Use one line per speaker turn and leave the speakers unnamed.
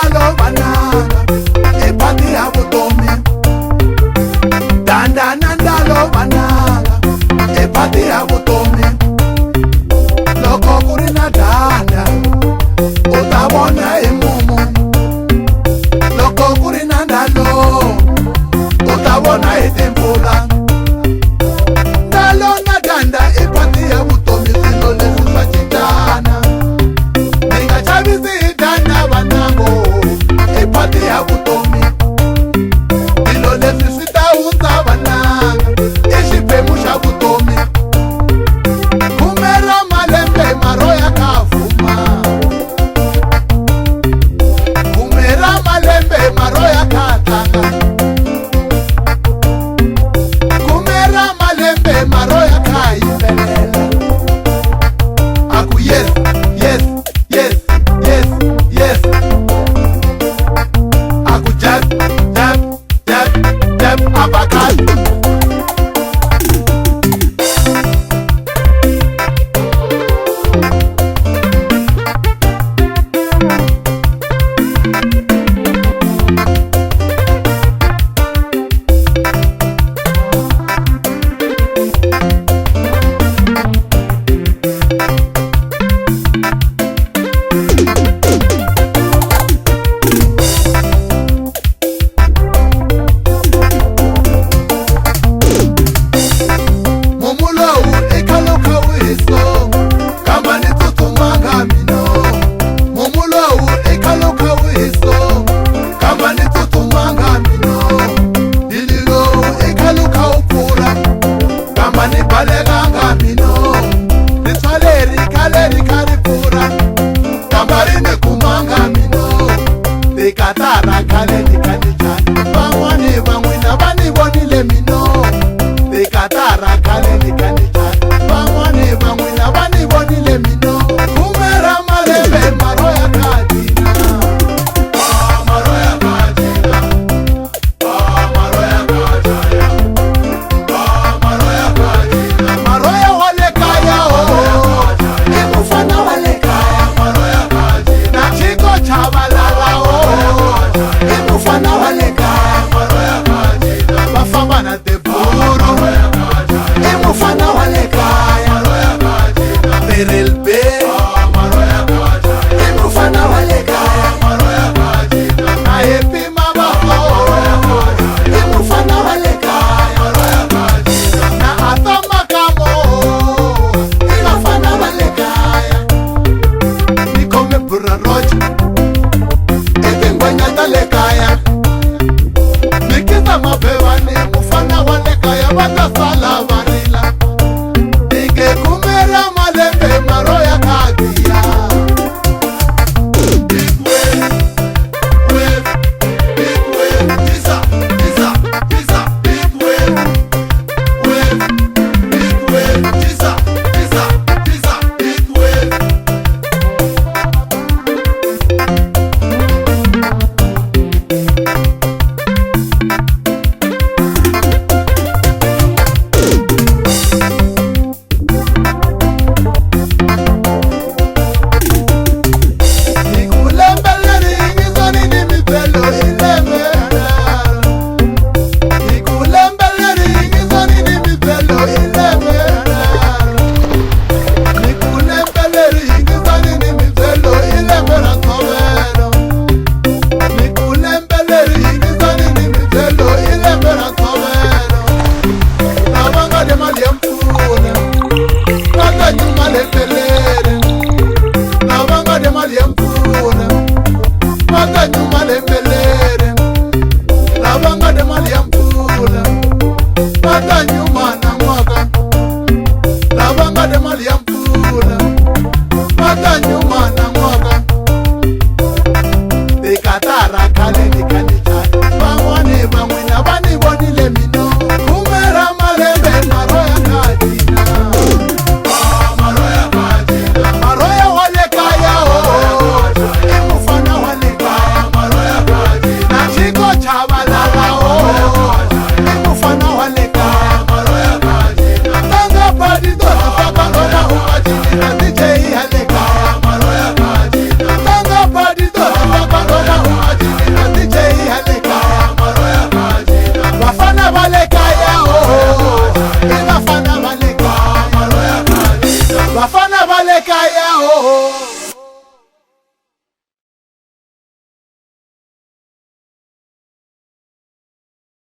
ndalo bananga epati ya vutomi. Danda na ndalo bananga epati ya vutomi. Loko kuri na danda utavona emumu. Loko kuri na ndalo utavona etempula. Ndalo na danda epati ya vutomi silo lesi sachitana. Ninga chavisi danda banango epati ya vutomi. Silo lesi sitaunza bananga ishipemu sha vutomi. Kumera malembe maroya kafuma. Kumera malembe maroya katanga. Kumera malembe maroya kaibelela. Aku yes, yes, yes, yes, yes. Aku jab, jab, jab, jab, abakat. Katara kale nikanicha bangwani bangwina bani bonile mino. Katara kale nikanicha bangwani bangwina bani bonile mino. Kumera malembe maroya kadina. Maroya kadina. Maroya kadina. Maroya kadina. Maroya wale kaya o. Imufana wale kaya. Maroya kadina. Na chiko chabalala o. Imufana wale kaya. Maroya kadina. Bafama na deburu. Imufana wale kaya. Maroya kadina. Perelbe. Maroya kadina. Imufana wale kaya. Maroya kadina. Na epi mama o. Imufana wale kaya. Maroya kadina. Na atama kamo. Imufana wale kaya. Nikome pura roja. Kaya nikita mapewani mufana wale kaya batasala vanila. Nike kumera malembe maroya kagia. Big wave, wave, big wave. Tisa, tisa, tisa. Big wave, wave, big wave. Tisa, tisa, tisa. Big wave. Mali